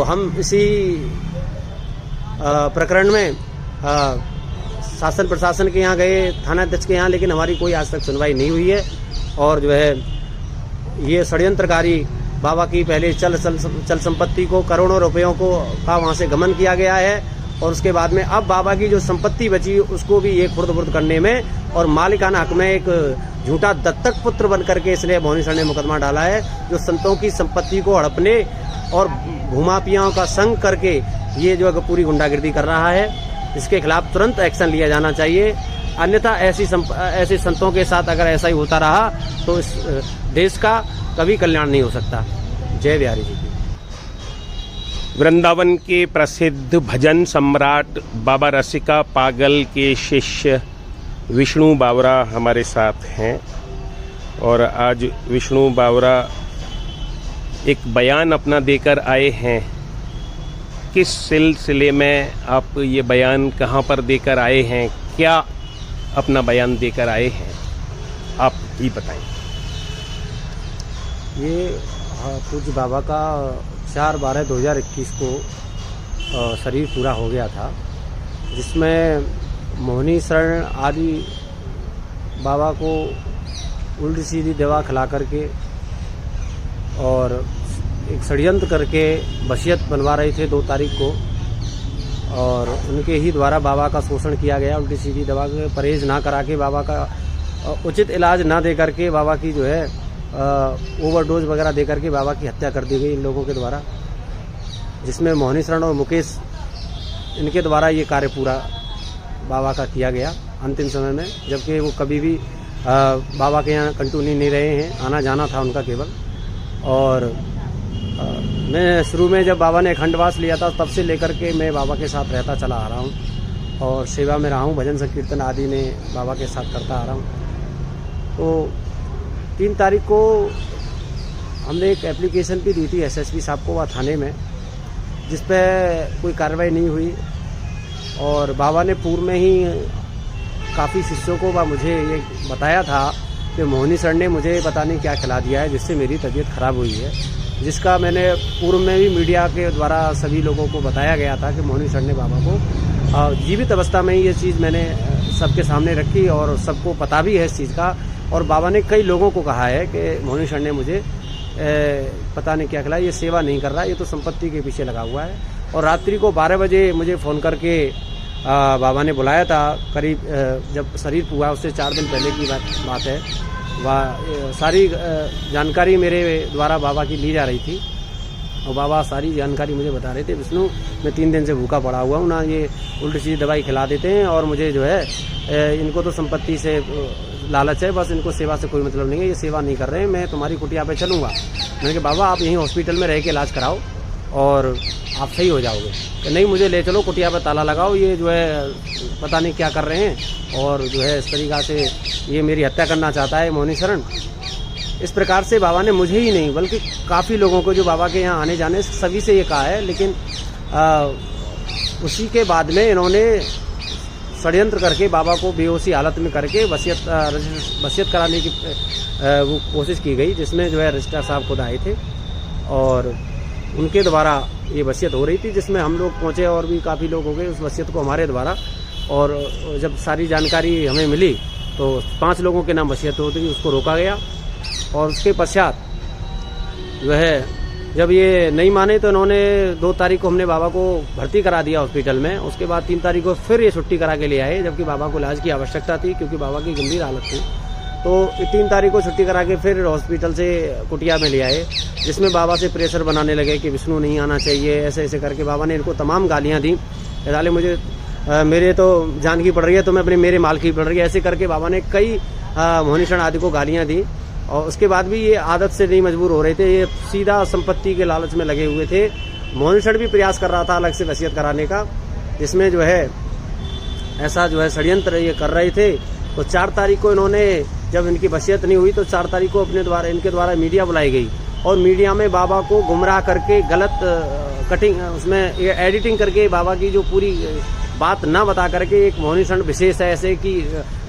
हम इसी प्रकरण में शासन प्रशासन के यहाँ गए, थानाध्यक्ष के यहाँ, लेकिन हमारी कोई आज तक सुनवाई नहीं हुई है। और जो है ये षड्यंत्रकारी बाबा की पहले चल संपत्ति को, करोड़ों रुपयों को का वहाँ से गमन किया गया है, और उसके बाद में अब बाबा की जो संपत्ति बची उसको भी एक खुर्द-बुर्द करने में और मालिकाना हक में एक झूठा दत्तक पुत्र बन करके इसलिए मोहनी सर ने मुकदमा डाला है, जो संतों की संपत्ति को हड़पने और भूमाफियाओं का संग करके ये जो है पूरी गुंडागिर्दी कर रहा है। इसके खिलाफ तुरंत एक्शन लिया जाना चाहिए, अन्यथा ऐसे संतों के साथ अगर ऐसा ही होता रहा तो इस देश का कभी कल्याण नहीं हो सकता। जय बिहारी जी की। वृंदावन के प्रसिद्ध भजन सम्राट बाबा रसिका पागल के शिष्य विष्णु बावरा हमारे साथ हैं, और आज विष्णु बावरा एक बयान अपना देकर आए हैं। किस सिलसिले में आप ये बयान कहाँ पर देकर आए हैं, क्या अपना बयान देकर आए हैं, आप ही बताएं। ये पूज्य बाबा का 4/12/2021 को शरीर पूरा हो गया था, जिसमें मोहनी शरण आदि बाबा को उल्टी सीधी दवा खिला करके और एक षड्यंत्र करके वसीयत बनवा रहे थे 2 तारीख को, और उनके ही द्वारा बाबा का शोषण किया गया। उल्टी सीधी दवा के परहेज ना करा के, बाबा का उचित इलाज ना दे करके बाबा की जो है ओवरडोज वगैरह दे करके बाबा की हत्या कर दी गई इन लोगों के द्वारा, जिसमें मोहनी शरण और मुकेश इनके द्वारा ये कार्य पूरा बाबा का किया गया अंतिम समय में, जबकि वो कभी भी बाबा के यहाँ कंटिन्यू नहीं रहे हैं, आना जाना था उनका केवल। और मैं शुरू में जब बाबा ने खंडवास लिया था तब से लेकर के मैं बाबा के साथ रहता चला आ रहा हूँ और सेवा में रहा हूँ, भजन संकीर्तन आदि में बाबा के साथ करता आ रहा हूँ। तो 3 तारीख को हमने एक एप्लीकेशन भी दी थी एसएसपी साहब को वहाँ थाने में, जिस पे कोई कार्रवाई नहीं हुई, और बाबा ने पूर्व में ही काफ़ी शिष्यों को मुझे ये बताया था कि मोहनी सर ने मुझे पता नहीं क्या खिला दिया है जिससे मेरी तबीयत खराब हुई है, जिसका मैंने पूर्व में भी मीडिया के द्वारा सभी लोगों को बताया गया था कि मोहनी सर ने बाबा को जीवित अवस्था में ही ये चीज़ मैंने सबके सामने रखी और सबको पता भी है इस चीज़ का। और बाबा ने कई लोगों को कहा है कि मोहनी सर ने मुझे पता नहीं क्या खिलाया, ये सेवा नहीं कर रहा, ये तो संपत्ति के पीछे लगा हुआ है। और रात्रि को 12 बजे मुझे फ़ोन करके बाबा ने बुलाया था, करीब जब शरीर हुआ उससे 4 दिन पहले की बात है। वह सारी जानकारी मेरे द्वारा बाबा की ली जा रही थी, और बाबा सारी जानकारी मुझे बता रहे थे, विष्णु मैं 3 दिन से भूखा पड़ा हुआ हूँ ना, ये उल्टी सीधी दवाई खिला देते हैं और मुझे जो है इनको तो संपत्ति से लालच है, बस इनको सेवा से कोई मतलब नहीं है, ये सेवा नहीं कर रहे हैं, मैं तुम्हारी कुटिया पे चलूँगा। मैंने कहा बाबा आप यहीं हॉस्पिटल में रह के इलाज कराओ और आप सही हो जाओगे। कि नहीं मुझे ले चलो कुटिया पे ताला लगाओ, ये जो है पता नहीं क्या कर रहे हैं और जो है इस तरीक़ा से ये मेरी हत्या करना चाहता है मोहनी शरण। इस प्रकार से बाबा ने मुझे ही नहीं बल्कि काफ़ी लोगों को जो बाबा के यहाँ आने जाने सभी से ये कहा है, लेकिन उसी के बाद में इन्होंने षड्यंत्र करके बाबा को बेहोशी हालत में करके वसीयत कराने की वो कोशिश की गई, जिसमें जो है रजिस्ट्रार साहब खुद आए थे और उनके द्वारा ये वसीयत हो रही थी, जिसमें हम लोग पहुँचे और भी काफ़ी लोग हो गए उस वसीयत को हमारे द्वारा। और जब सारी जानकारी हमें मिली तो 5 लोगों के नाम वसीयत होती थी, उसको रोका गया। और उसके पश्चात जो है जब ये नहीं माने तो इन्होंने 2 तारीख को हमने बाबा को भर्ती करा दिया हॉस्पिटल में। उसके बाद 3 तारीख को फिर ये छुट्टी करा के ले आए, जबकि बाबा को इलाज की आवश्यकता थी क्योंकि बाबा की गंभीर हालत थी। तो 3 तारीख को छुट्टी करा के फिर हॉस्पिटल से कुटिया में ले आए, जिसमें बाबा से प्रेशर बनाने लगे कि विष्णु नहीं आना चाहिए, ऐसे ऐसे करके बाबा ने इनको तमाम गालियाँ दी। डाले मुझे मेरे तो जान की पड़ रही है, तो मैं अपने मेरे माल की पड़ रही है, ऐसे करके बाबा ने कई मोहनी शरण आदि को गालियाँ दी। और उसके बाद भी ये आदत से नहीं मजबूर हो रहे थे, ये सीधा संपत्ति के लालच में लगे हुए थे। मोहनी शरण भी प्रयास कर रहा था अलग से वसीयत कराने का, जिसमें जो है ऐसा जो है षड्यंत्र ये कर रहे थे। तो 4 तारीख को इन्होंने जब इनकी वसीयत नहीं हुई तो 4 तारीख को अपने द्वारा इनके द्वारा मीडिया बुलाई गई और मीडिया में बाबा को गुमराह करके गलत कटिंग उसमें एडिटिंग करके बाबा की जो पूरी बात ना बता करके एक मोहनी शरण विशेष है ऐसे कि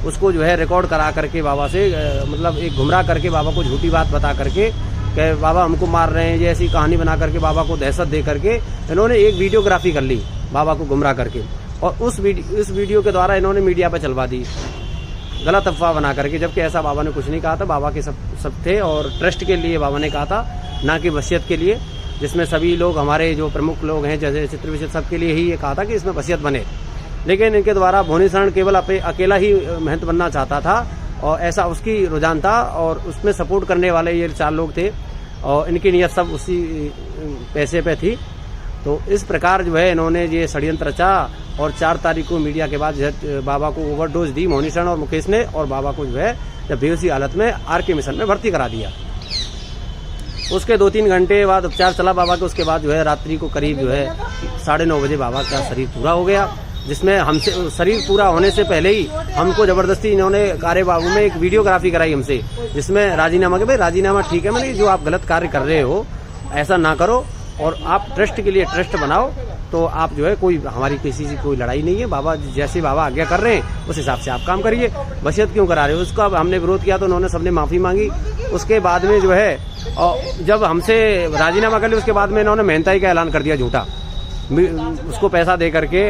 उसको जो है रिकॉर्ड करा करके बाबा से मतलब एक गुमराह करके बाबा को झूठी बात बता करके कि बाबा हमको मार रहे हैं, ये ऐसी कहानी बना करके बाबा को दहशत दे करके इन्होंने एक वीडियोग्राफी कर ली बाबा को गुमराह करके, और उस वीडियो के द्वारा इन्होंने मीडिया पर चलवा दी गलत अफवाह बना करके, जबकि ऐसा बाबा ने कुछ नहीं कहा था। बाबा के सब थे और ट्रस्ट के लिए बाबा ने कहा था, ना कि वसीयत के लिए, जिसमें सभी लोग हमारे जो प्रमुख लोग हैं जैसे चित्र विचित्र सबके लिए ही ये कहा था कि इसमें वसीयत बने। लेकिन इनके द्वारा मोहनी शरण केवल अकेला ही महंत बनना चाहता था और ऐसा उसकी रुझान था, और उसमें सपोर्ट करने वाले ये 4 लोग थे और इनकी नीयत सब उसी पैसे पे थी। तो इस प्रकार जो है इन्होंने ये षड्यंत्र रचा और 4 तारीख को मीडिया के बाद बाबा को ओवरडोज दी मोहनी शरण और मुकेश ने, और बाबा को जो है जब बेहोशी हालत में RK मिशन में भर्ती करा दिया। उसके 2-3 घंटे बाद उपचार चला बाबा के। उसके बाद जो है रात्रि को करीब जो है 9:30 बजे बाबा का शरीर पूरा हो गया, जिसमें हमसे शरीर पूरा होने से पहले ही हमको जबरदस्ती इन्होंने कार्य बाबू में एक वीडियोग्राफी कराई हमसे, जिसमें राजीनामा के भाई राजीनामा ठीक है, मैंने जो आप गलत कार्य कर रहे हो ऐसा ना करो और आप ट्रस्ट के लिए ट्रस्ट बनाओ, तो आप जो है कोई हमारी किसी से कोई लड़ाई नहीं है, बाबा जैसे बाबा आज्ञा कर रहे हैं उस हिसाब से आप काम करिए, वसीयत क्यों करा रहे हो। उसका हमने विरोध किया तो उन्होंने सबने माफ़ी मांगी। उसके बाद में जो है और जब हमसे राजीनामा कर लिया उसके बाद में इन्होंने मेहनताई का ऐलान कर दिया झूठा, उसको पैसा दे करके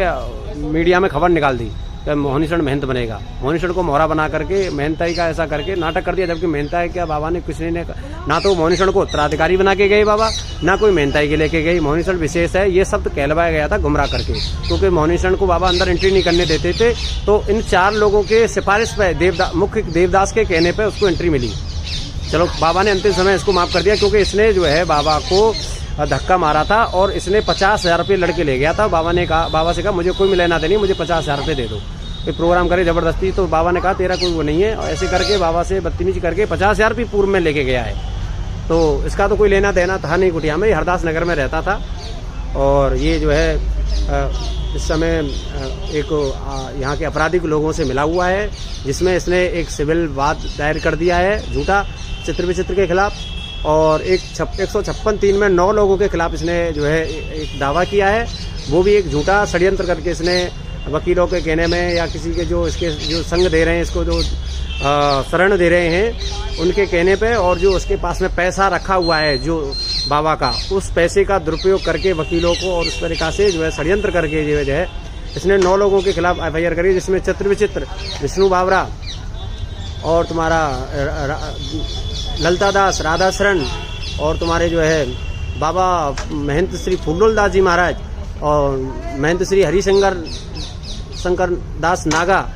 मीडिया में खबर निकाल दी कि मोहनी शरण महंत बनेगा। मोहनी शरण को मोहरा बना करके मेहनताई का ऐसा करके नाटक कर दिया, जबकि मेहनताई क्या बाबा ने किसी ने ना तो मोहनी शरण को उत्तराधिकारी बना के गए बाबा, ना कोई मेहनताई के लेके गई। मोहनी शरण विशेष है, ये शब्द कहलवाया गया था गुमराह करके, क्योंकि मोहनी शरण को बाबा अंदर एंट्री नहीं करने देते थे। तो इन 4 लोगों के सिफारिश पे मुख्य देवदास के कहने पे उसको एंट्री मिली। चलो बाबा ने अंतिम समय इसको माफ कर दिया, क्योंकि इसने जो है बाबा को धक्का मारा था और इसने 50,000 रुपये लड़के ले गया था। बाबा से कहा मुझे कोई लेना देनी, मुझे 50,000 रुपये दे दो, ये प्रोग्राम करे जबरदस्ती। तो बाबा ने कहा तेरा कोई वो नहीं है, और ऐसे करके बाबा से बदतमीजी करके 50,000 रुपये पूर्व में लेके गया है। तो इसका तो कोई लेना देना था नहीं कुटिया में, हरदास नगर में रहता था। और ये जो है इस समय एक यहाँ के आपराधिक लोगों से मिला हुआ है, जिसमें इसने एक सिविल वाद दायर कर दिया है झूठा चित्र विचित्र के खिलाफ, और एक 156(3) में 9 लोगों के खिलाफ इसने जो है एक दावा किया है, वो भी एक झूठा षड्यंत्र करके इसने वकीलों के कहने में या किसी के जो इसके जो संग दे रहे हैं, इसको जो शरण दे रहे हैं उनके कहने पे, और जो उसके पास में पैसा रखा हुआ है जो बाबा का, उस पैसे का दुरुपयोग करके वकीलों को और उस तरीक़ा से जो है षड्यंत्र करके जो है इसने 9 लोगों के खिलाफ FIR करी, जिसमें चित्र विचित्र, विष्णु बावरा और तुम्हारा ललिता दास, राधा शरण और तुम्हारे जो है बाबा महंत श्री फूलोल दास जी महाराज और महंत श्री हरिशंकर दास नागा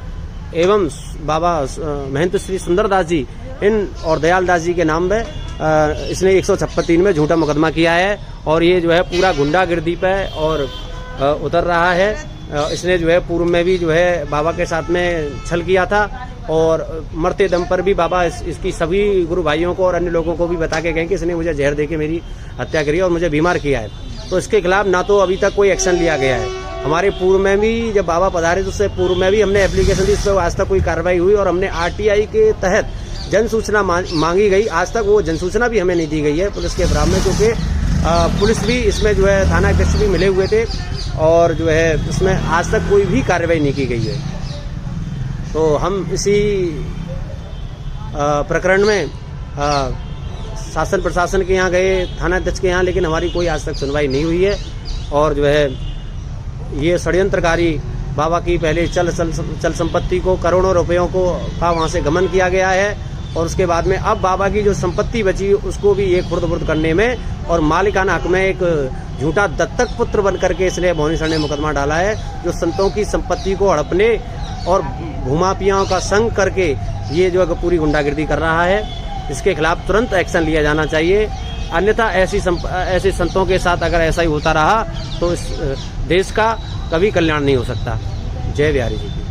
एवं बाबा महंत श्री सुंदर दास जी, इन और दयाल दास जी के नाम पे इसने 156(3) में झूठा मुकदमा किया है। और ये जो है पूरा गुंडागिर्दी पे और उतर रहा है। इसने जो है पूर्व में भी जो है बाबा के साथ में छल किया था, और मरते दम पर भी बाबा इसकी सभी गुरु भाइयों को और अन्य लोगों को भी बता के गए कि इसने मुझे जहर देके मेरी हत्या करी और मुझे बीमार किया है। तो इसके खिलाफ ना तो अभी तक कोई एक्शन लिया गया है। हमारे पूर्व में भी जब बाबा पधारे तो उससे पूर्व में भी हमने एप्लीकेशन दी, इस पर आज तक कोई कार्रवाई हुई, और हमने RTI के तहत जन सूचना मांगी गई, आज तक वो जन सूचना भी हमें नहीं दी गई है पुलिस के बराबर में, क्योंकि पुलिस भी इसमें जो है थाना अध्यक्ष भी मिले हुए थे और जो है इसमें आज तक कोई भी कार्रवाई नहीं की गई है। तो हम इसी प्रकरण में शासन प्रशासन के यहाँ गए, थाना अध्यक्ष के यहाँ, लेकिन हमारी कोई आज तक सुनवाई नहीं हुई है। और जो है ये षड्यंत्रकारी बाबा की पहले चल संपत्ति को, करोड़ों रुपयों का वहाँ से गमन किया गया है, और उसके बाद में अब बाबा की जो संपत्ति बची उसको भी ये खुर्द-बुर्द करने में और मालिकाना हक में एक झूठा दत्तक पुत्र बन करके इसने मोहनी शरण ने मुकदमा डाला है, जो संतों की संपत्ति को हड़पने और भूमाफियाओं का संग करके ये जो है पूरी गुंडागिर्दी कर रहा है। इसके खिलाफ तुरंत एक्शन लिया जाना चाहिए, अन्यथा ऐसे संतों के साथ अगर ऐसा ही होता रहा तो इस देश का कभी कल्याण नहीं हो सकता। जय बिहारी जी की।